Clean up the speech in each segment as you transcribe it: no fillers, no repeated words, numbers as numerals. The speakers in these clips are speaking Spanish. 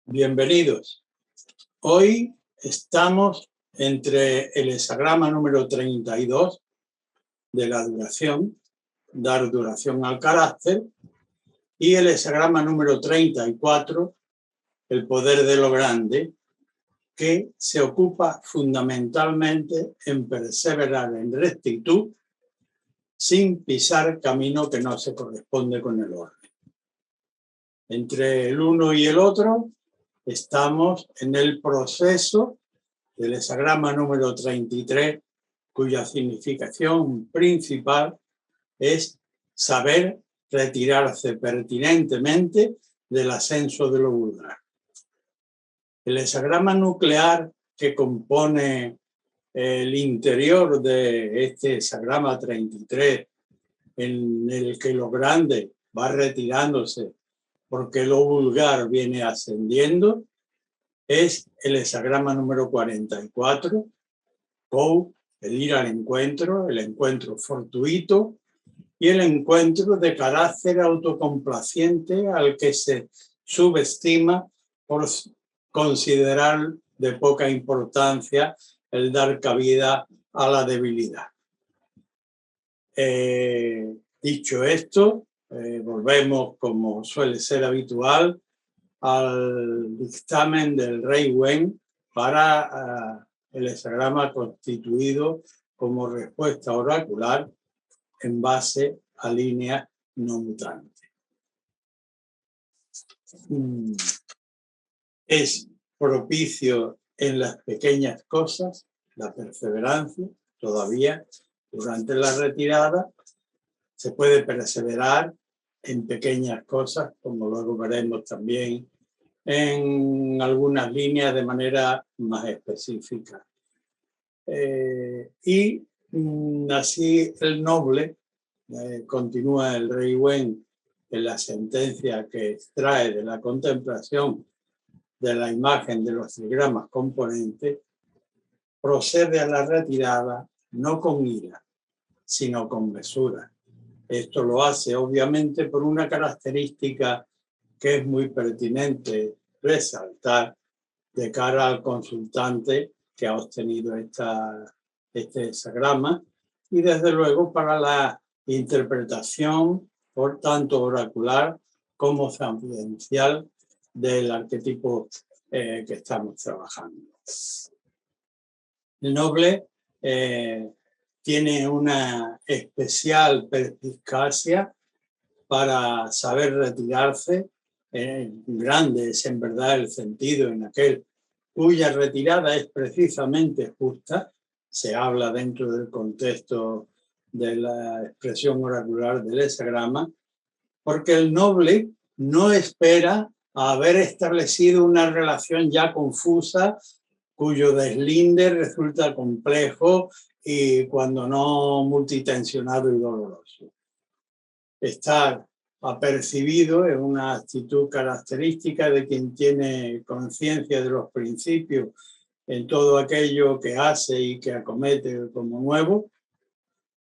Bienvenidos. Hoy estamos entre el hexagrama número 32 de la duración, dar duración al carácter, y el hexagrama número 34, el poder de lo grande, que se ocupa fundamentalmente en perseverar en rectitud sin pisar camino que no se corresponde con el orden. Entre el uno y el otro estamos en el proceso del hexagrama número 33, cuya significación principal es saber retirarse pertinentemente del ascenso de lo vulgar. El hexagrama nuclear que compone el interior de este hexagrama 33, en el que lo grande va retirándose porque lo vulgar viene ascendiendo, es el hexagrama número 44, Go, el ir al encuentro, el encuentro fortuito y el encuentro de carácter autocomplaciente al que se subestima por considerar de poca importancia el dar cabida a la debilidad. Dicho esto, volvemos, como suele ser habitual, al dictamen del rey Wen para el hexagrama constituido como respuesta oracular en base a líneas no mutantes. Es propicio en las pequeñas cosas, la perseverancia. Todavía durante la retirada se puede perseverar en pequeñas cosas, como luego veremos también en algunas líneas de manera más específica. Y así el noble, continúa el rey Wen en la sentencia que extrae de la contemplación de la imagen de los trigramas componentes, procede a la retirada no con ira, sino con mesura. Esto lo hace obviamente por una característica que es muy pertinente resaltar de cara al consultante que ha obtenido este hexagrama y desde luego para la interpretación, por tanto oracular como sapiencial, del arquetipo que estamos trabajando. El noble tiene una especial perspicacia para saber retirarse. Grande es en verdad el sentido en aquel cuya retirada es precisamente justa. Se habla dentro del contexto de la expresión oracular del hexagrama, porque el noble no espera a haber establecido una relación ya confusa, cuyo deslinde resulta complejo y cuando no multitensionado y doloroso. Estar apercibido es una actitud característica de quien tiene conciencia de los principios en todo aquello que hace y que acomete como nuevo,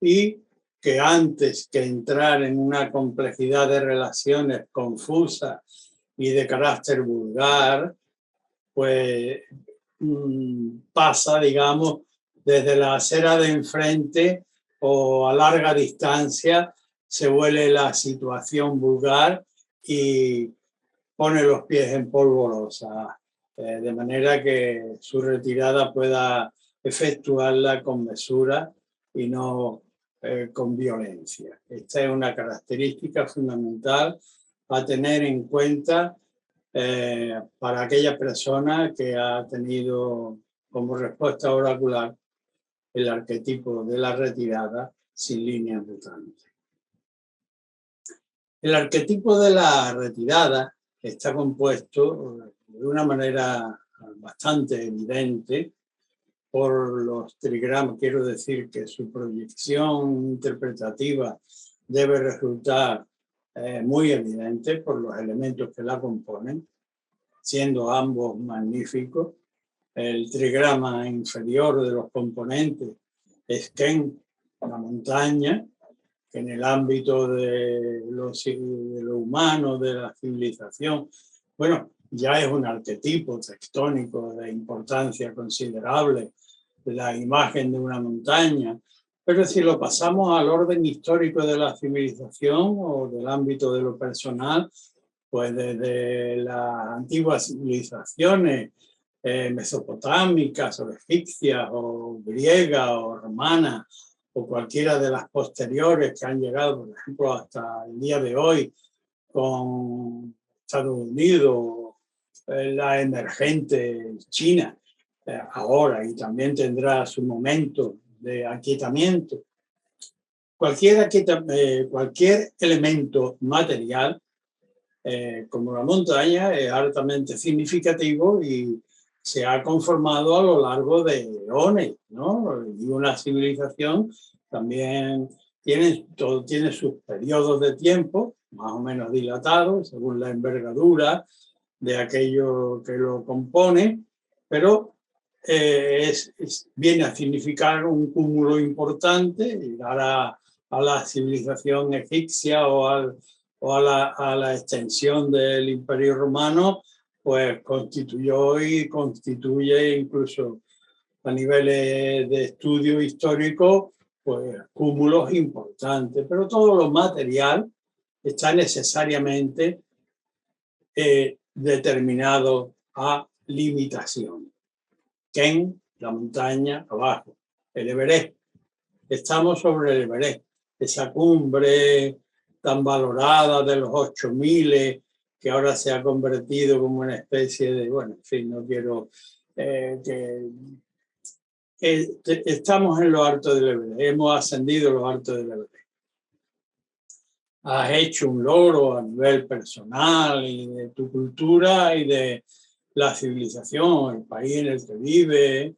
y que antes que entrar en una complejidad de relaciones confusas y de carácter vulgar, pues pasa, digamos, desde la acera de enfrente o a larga distancia, se huele la situación vulgar y pone los pies en polvorosa, de manera que su retirada pueda efectuarla con mesura y no con violencia. Esta es una característica fundamental a tener en cuenta para aquella persona que ha tenido como respuesta oracular el arquetipo de la retirada sin líneas mutantes. El arquetipo de la retirada está compuesto de una manera bastante evidente por los trigramas. Quiero decir que su proyección interpretativa debe resultar muy evidente por los elementos que la componen, siendo ambos magníficos. El trigrama inferior de los componentes es Ken, la montaña, que en el ámbito de lo humano, de la civilización, bueno, ya es un arquetipo tectónico de importancia considerable, la imagen de una montaña. Pero si lo pasamos al orden histórico de la civilización o del ámbito de lo personal, pues desde las antiguas civilizaciones mesopotámicas o egipcias o griegas o romanas o cualquiera de las posteriores que han llegado, por ejemplo, hasta el día de hoy con Estados Unidos, la emergente China, ahora, y también tendrá su momento de aquietamiento. Cualquier elemento material, como la montaña, es altamente significativo y se ha conformado a lo largo de eones, ¿no? Y una civilización también tiene sus periodos de tiempo, más o menos dilatados, según la envergadura de aquello que lo compone, pero viene a significar un cúmulo importante y dará a la civilización egipcia o a la extensión del Imperio Romano, pues constituyó y constituye incluso a niveles de estudio histórico, pues cúmulos importantes. Pero todo lo material está necesariamente determinado a limitación. Ken, la montaña abajo, el Everest. Estamos sobre el Everest, esa cumbre tan valorada de los 8000, que ahora se ha convertido como una especie de, bueno, en fin, no quiero estamos en lo alto del Everest, hemos ascendido a lo alto del Everest. Has hecho un logro a nivel personal y de tu cultura y de la civilización, el país en el que vive,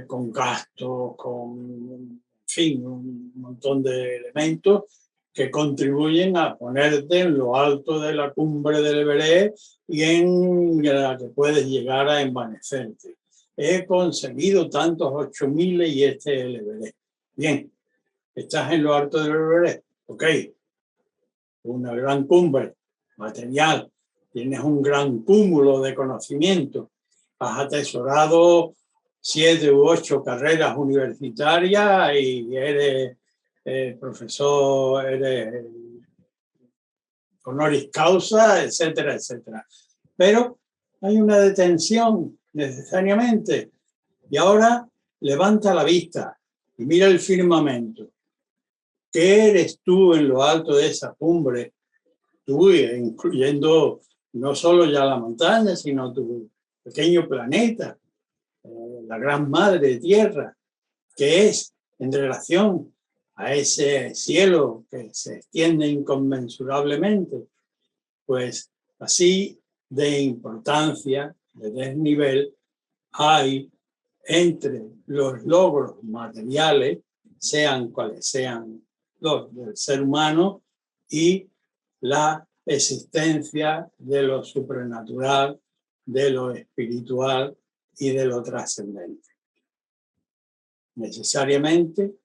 con gastos, con, en fin, un montón de elementos que contribuyen a ponerte en lo alto de la cumbre del Everest y en la que puedes llegar a envanecerte. He conseguido tantos 8000 y este es el Everest. Bien, estás en lo alto del Everest, ok. Una gran cumbre material, tienes un gran cúmulo de conocimiento, has atesorado 7 u 8 carreras universitarias y eres profesor, eres honoris causa, etcétera, etcétera. Pero hay una detención necesariamente y ahora levanta la vista y mira el firmamento. ¿Qué eres tú en lo alto de esa cumbre? Tú, incluyendo no solo ya la montaña, sino tu pequeño planeta, la gran madre tierra, que es en relación a ese cielo que se extiende inconmensurablemente. Pues así de importancia, de desnivel, hay entre los logros materiales, sean cuales sean los del ser humano, y la existencia de lo supernatural, de lo espiritual y de lo trascendente. Necesariamente,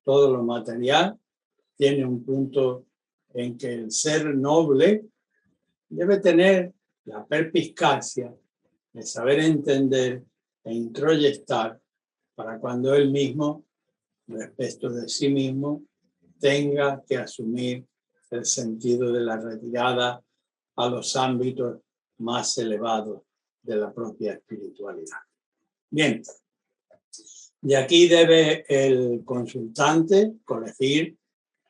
todo lo material tiene un punto en que el ser noble debe tener la perspicacia de saber entender e introyectar para cuando él mismo, respecto de sí mismo, tenga que asumir el sentido de la retirada a los ámbitos más elevados de la propia espiritualidad. Bien, de aquí debe el consultante corregir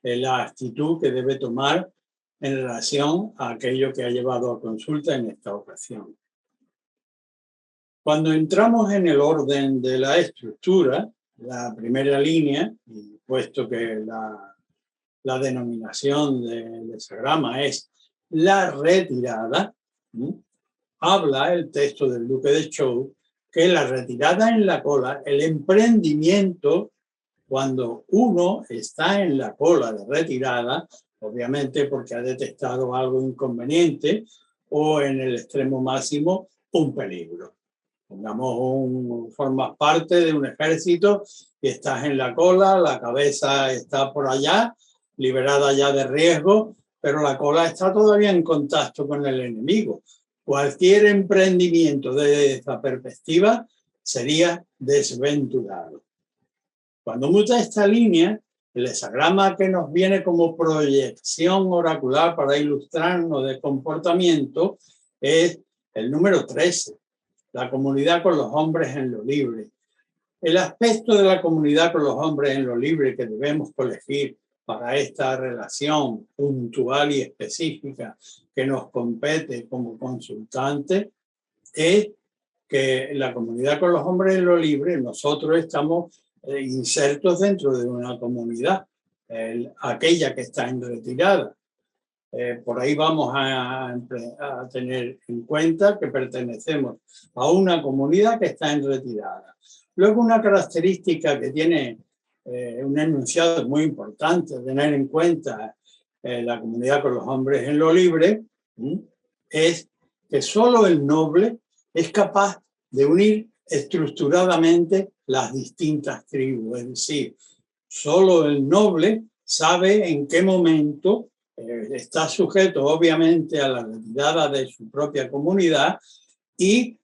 la actitud que debe tomar en relación a aquello que ha llevado a consulta en esta ocasión. Cuando entramos en el orden de la estructura, la primera línea, y puesto que la denominación del hexagrama es la retirada, habla el texto del Duque de Zhou que la retirada en la cola, el emprendimiento, cuando uno está en la cola de retirada, obviamente porque ha detectado algo inconveniente o en el extremo máximo un peligro. Pongamos, formas parte de un ejército y estás en la cola, la cabeza está por allá, liberada ya de riesgo, pero la cola está todavía en contacto con el enemigo. Cualquier emprendimiento desde esa perspectiva sería desventurado. Cuando muta esta línea, el hexagrama que nos viene como proyección oracular para ilustrarnos de comportamiento es el número 13, la comunidad con los hombres en lo libre. El aspecto de la comunidad con los hombres en lo libre que debemos colegir para esta relación puntual y específica que nos compete como consultante es que la comunidad con los hombres en lo libre, nosotros estamos insertos dentro de una comunidad, aquella que está en retirada. Por ahí vamos a tener en cuenta que pertenecemos a una comunidad que está en retirada. Luego, una característica que tiene un enunciado muy importante, tener en cuenta la comunidad con los hombres en lo libre, es que solo el noble es capaz de unir estructuradamente las distintas tribus. Es decir, solo el noble sabe en qué momento está sujeto obviamente a la retirada de su propia comunidad y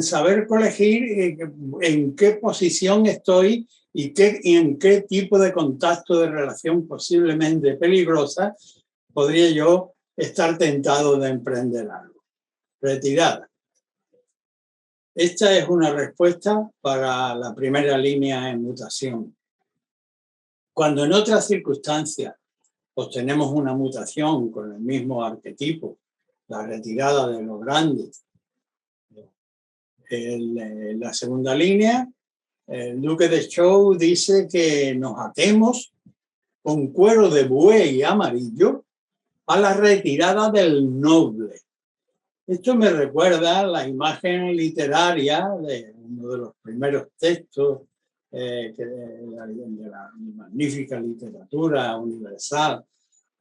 saber colegir en qué posición estoy y en qué tipo de contacto de relación posiblemente peligrosa podría yo estar tentado de emprender algo. Retirada. Esta es una respuesta para la primera línea en mutación. Cuando en otras circunstancias obtenemos una mutación con el mismo arquetipo, la retirada de los grandes, en la segunda línea, el duque de Zhou dice que nos atemos con cuero de buey amarillo a la retirada del noble. Esto me recuerda a la imagen literaria de uno de los primeros textos de la magnífica literatura universal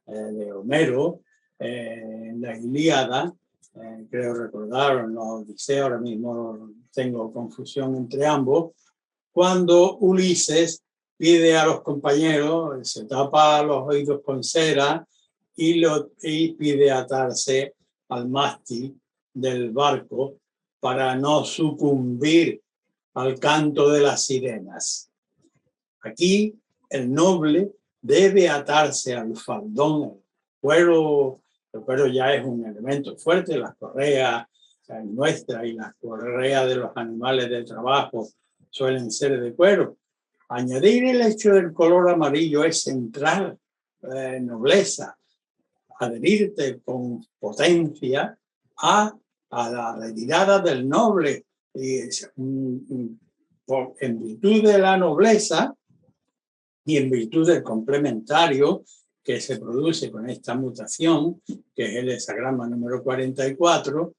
de Homero, en la Ilíada, creo recordar, en la Odisea, ahora mismo tengo confusión entre ambos, cuando Ulises pide a los compañeros, se tapa los oídos con cera y pide atarse al mástil del barco para no sucumbir al canto de las sirenas. Aquí el noble debe atarse al faldón. El cuero ya es un elemento fuerte, las correas nuestras y las correas de los animales de trabajo suelen ser de cuero. Añadir el hecho del color amarillo es central, nobleza, adherirte con potencia a la retirada del noble. Y en virtud de la nobleza y en virtud del complementario que se produce con esta mutación, que es el hexagrama número 44,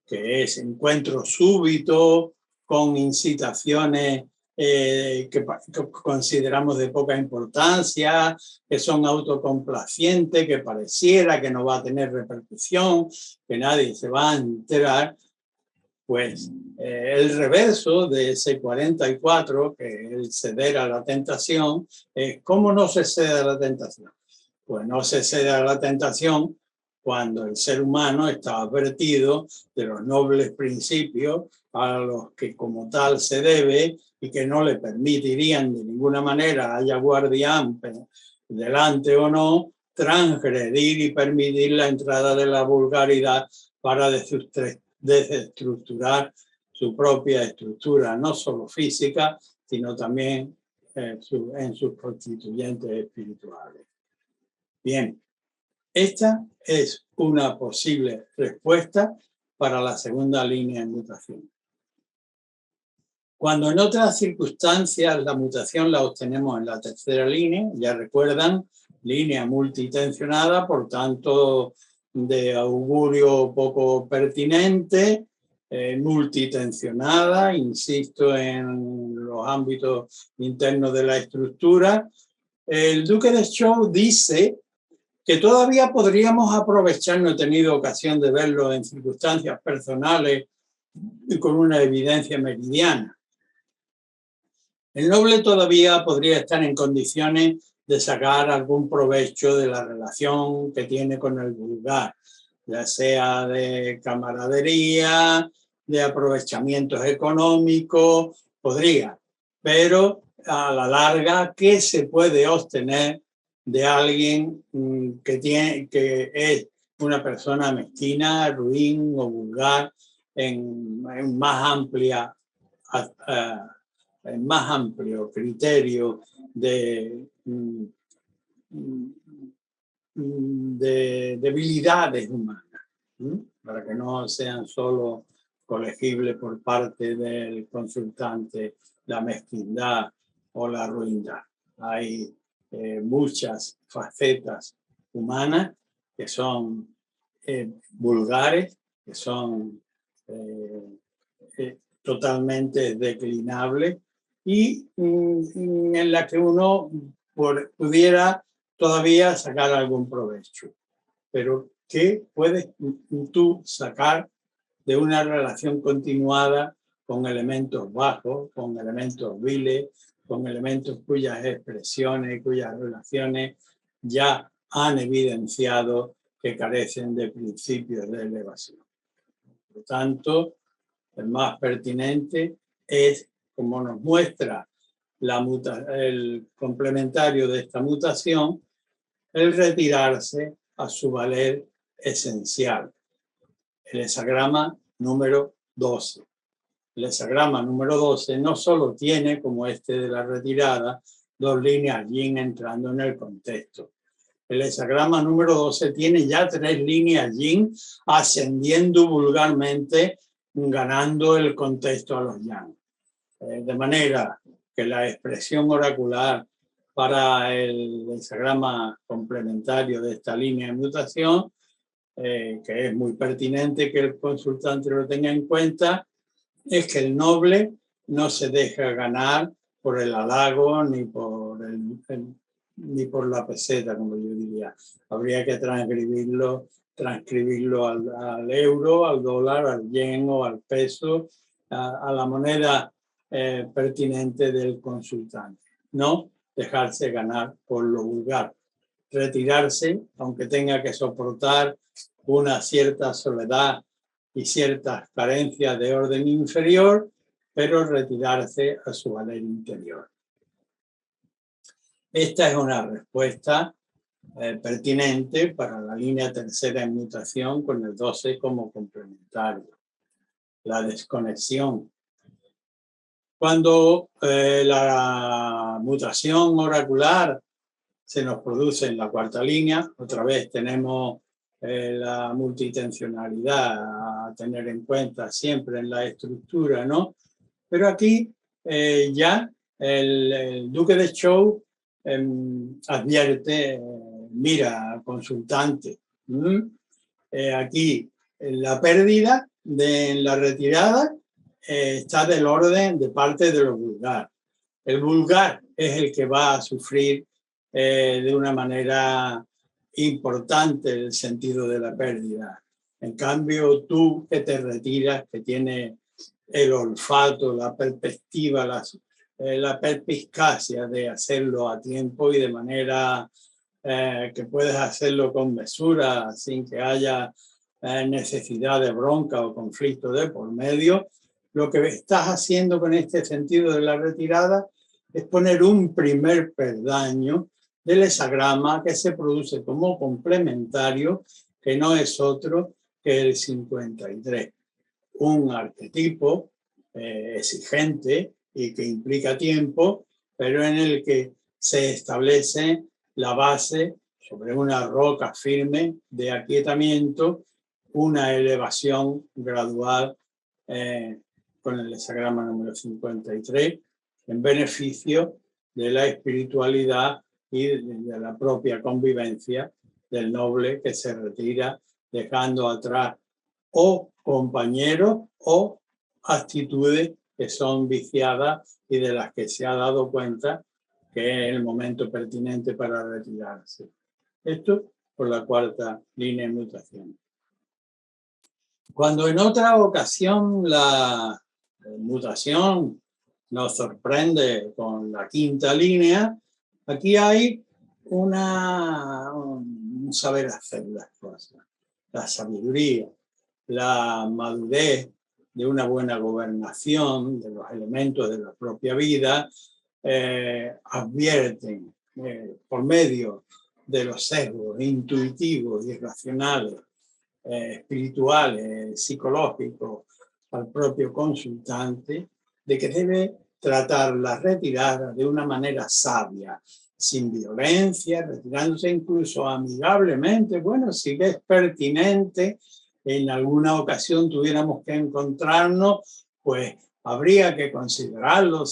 que es encuentro súbito con incitaciones que consideramos de poca importancia, que son autocomplacientes, que pareciera que no va a tener repercusión, que nadie se va a enterar, pues el reverso de ese 44, que es el ceder a la tentación, ¿cómo no se cede a la tentación? Pues no se cede a la tentación cuando el ser humano está advertido de los nobles principios a los que como tal se debe y que no le permitirían de ninguna manera, haya guardián delante o no, transgredir y permitir la entrada de la vulgaridad para desestructurar su propia estructura, no solo física, sino también en sus constituyentes espirituales. Bien, esta es una posible respuesta para la segunda línea de mutación. Cuando en otras circunstancias la mutación la obtenemos en la tercera línea, ya recuerdan, línea multitensionada, por tanto de augurio poco pertinente, multitensionada, insisto en los ámbitos internos de la estructura. El duque de Zhou dice que todavía podríamos aprovechar, no he tenido ocasión de verlo en circunstancias personales y con una evidencia meridiana. El noble todavía podría estar en condiciones de sacar algún provecho de la relación que tiene con el vulgar. ya sea de camaradería, de aprovechamientos económicos, podría, pero a la larga, ¿qué se puede obtener de alguien que es una persona mezquina, ruin o vulgar en más amplio criterio de debilidades humanas, para que no sean solo colegibles por parte del consultante la mezquindad o la ruindad. Hay muchas facetas humanas que son vulgares, que son totalmente declinables y en la que uno pudiera todavía sacar algún provecho. Pero ¿qué puedes tú sacar de una relación continuada con elementos bajos, con elementos viles, con elementos cuyas expresiones, cuyas relaciones ya han evidenciado que carecen de principios de elevación? Por lo tanto, el más pertinente es, como nos muestra el complementario de esta mutación, el retirarse a su valer esencial. El hesagrama número 12. El hesagrama número 12 no solo tiene, como este de la retirada, dos líneas yin entrando en el contexto. El hesagrama número 12 tiene ya 3 líneas yin ascendiendo vulgarmente, ganando el contexto a los yang. De manera que la expresión oracular para el hesagrama complementario de esta línea de mutación, que es muy pertinente que el consultante lo tenga en cuenta, es que el noble no se deja ganar por el halago ni por la peseta, como yo diría. Habría que transcribirlo al euro, al dólar, al yen o al peso, a la moneda pertinente del consultante. No dejarse ganar por lo vulgar. Retirarse, aunque tenga que soportar una cierta soledad y ciertas carencias de orden inferior, pero retirarse a su valer interior. Esta es una respuesta pertinente para la línea tercera en mutación con el 12 como complementario. La desconexión. Cuando la mutación oracular se nos produce en la cuarta línea, otra vez tenemos la multitensionalidad a tener en cuenta siempre en la estructura, ¿no? Pero aquí ya el duque de Zhou advierte, mira, consultante, aquí la pérdida de la retirada está del orden de parte de lo vulgar. El vulgar es el que va a sufrir de una manera importante el sentido de la pérdida. En cambio, tú que te retiras, que tienes el olfato, la perspectiva, la perspicacia de hacerlo a tiempo y de manera que puedes hacerlo con mesura, sin que haya necesidad de bronca o conflicto de por medio, lo que estás haciendo con este sentido de la retirada es poner un primer peldaño del hesagrama que se produce como complementario, que no es otro que el 53. Un arquetipo exigente y que implica tiempo, pero en el que se establece la base sobre una roca firme de aquietamiento, una elevación gradual con el hesagrama número 53, en beneficio de la espiritualidad y de la propia convivencia del noble que se retira dejando atrás o compañeros o actitudes que son viciadas y de las que se ha dado cuenta que es el momento pertinente para retirarse. Esto por la cuarta línea de mutación. Cuando en otra ocasión la mutación nos sorprende con la quinta línea, aquí hay un saber hacer las cosas. la sabiduría, la madurez de una buena gobernación de los elementos de la propia vida, advierten por medio de los sesgos intuitivos y racionales, espirituales, psicológicos, al propio consultante, de que debe tratar la retirada de una manera sabia, sin violencia, retirándose incluso amigablemente. Bueno, si es pertinente, en alguna ocasión tuviéramos que encontrarnos, pues habría que considerarlo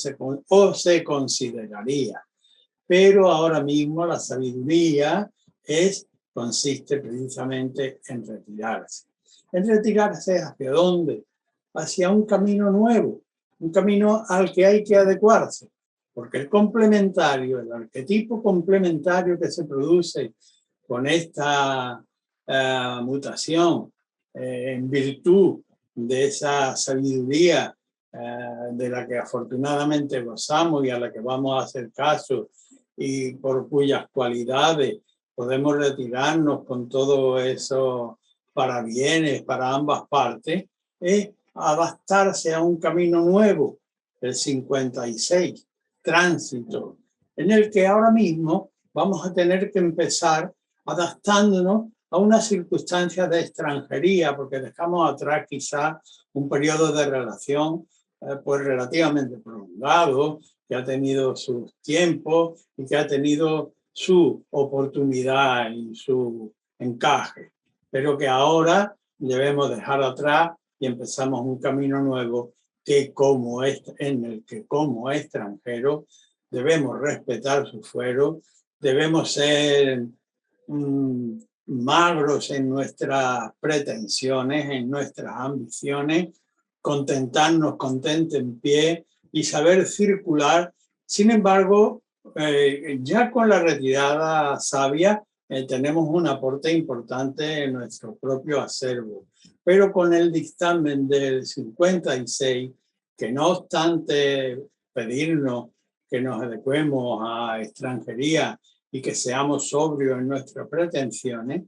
o se consideraría. Pero ahora mismo la sabiduría consiste precisamente en retirarse. ¿En retirarse hacia dónde? Hacia un camino nuevo, un camino al que hay que adecuarse, porque el complementario, el arquetipo complementario que se produce con esta mutación en virtud de esa sabiduría de la que afortunadamente gozamos y a la que vamos a hacer caso y por cuyas cualidades podemos retirarnos con todo eso para bienes, para ambas partes, es adaptarse a un camino nuevo, el 56, tránsito, en el que ahora mismo vamos a tener que empezar adaptándonos a unas circunstancias de extranjería, porque dejamos atrás quizá un periodo de relación pues relativamente prolongado, que ha tenido sus tiempos y que ha tenido su oportunidad y su encaje, pero que ahora debemos dejar atrás y empezamos un camino nuevo en el que como extranjeros debemos respetar su fuero, debemos ser magros en nuestras pretensiones, en nuestras ambiciones, contentarnos con tentempié y saber circular. Sin embargo, ya con la retirada sabia tenemos un aporte importante en nuestro propio acervo, pero con el dictamen del 56, que no obstante pedirnos que nos adecuemos a extranjería y que seamos sobrios en nuestras pretensiones,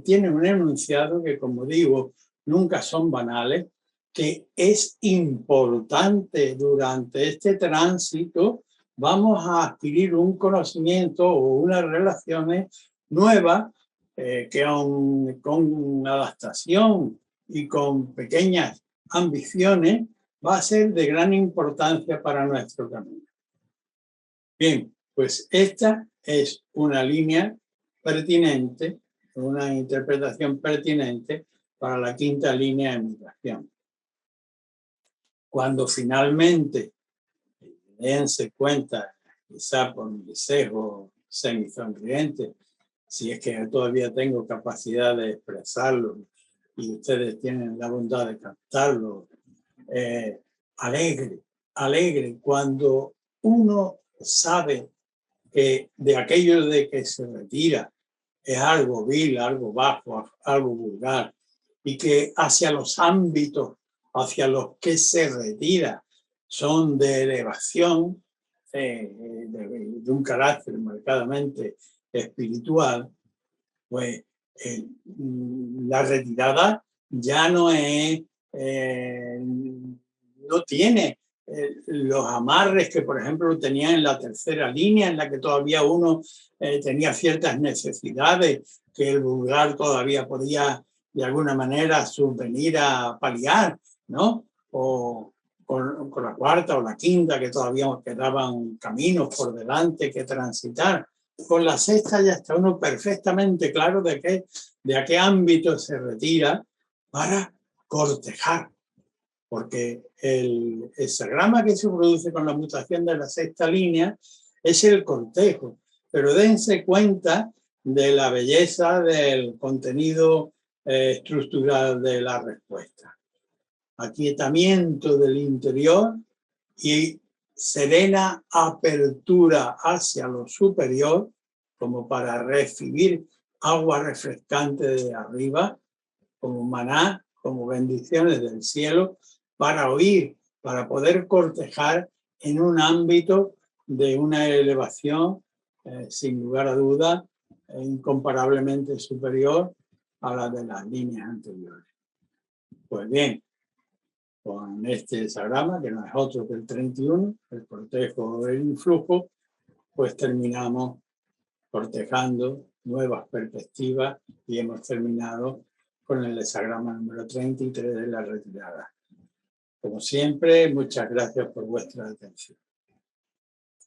tiene un enunciado que, como digo, nunca son banales, que es importante durante este tránsito. Vamos a adquirir un conocimiento o unas relaciones nuevas que aun con adaptación y con pequeñas ambiciones va a ser de gran importancia para nuestro camino. Bien, pues esta es una línea pertinente, una interpretación pertinente para la quinta línea de migración. Cuando finalmente dense cuenta, quizá por mi sesgo semisonriente, si es que todavía tengo capacidad de expresarlo y ustedes tienen la bondad de captarlo, alegre cuando uno sabe que de aquello de que se retira es algo vil, algo bajo, algo vulgar, y que hacia los ámbitos hacia los que se retira son de elevación, de un carácter marcadamente espiritual, pues la retirada ya no es, no tiene los amarres que, por ejemplo, tenía en la tercera línea, en la que todavía uno tenía ciertas necesidades que el vulgar todavía podía de alguna manera subvenir a paliar, ¿no? O con la cuarta o la quinta, que todavía quedaban caminos por delante que transitar. Con la sexta ya está uno perfectamente claro de a qué ámbito se retira para cortejar, porque el hexagrama que se produce con la mutación de la sexta línea es el cortejo, pero dense cuenta de la belleza del contenido estructural de la respuesta. Aquietamiento del interior y serena apertura hacia lo superior, como para recibir agua refrescante de arriba, como maná, como bendiciones del cielo, para oír, para poder cortejar en un ámbito de una elevación, sin lugar a duda, incomparablemente superior a la de las líneas anteriores. Pues bien, con este hexagrama, que no es otro que el 31, el cortejo del influjo, pues terminamos cortejando nuevas perspectivas y hemos terminado con el hexagrama número 33 de la retirada. Como siempre, muchas gracias por vuestra atención.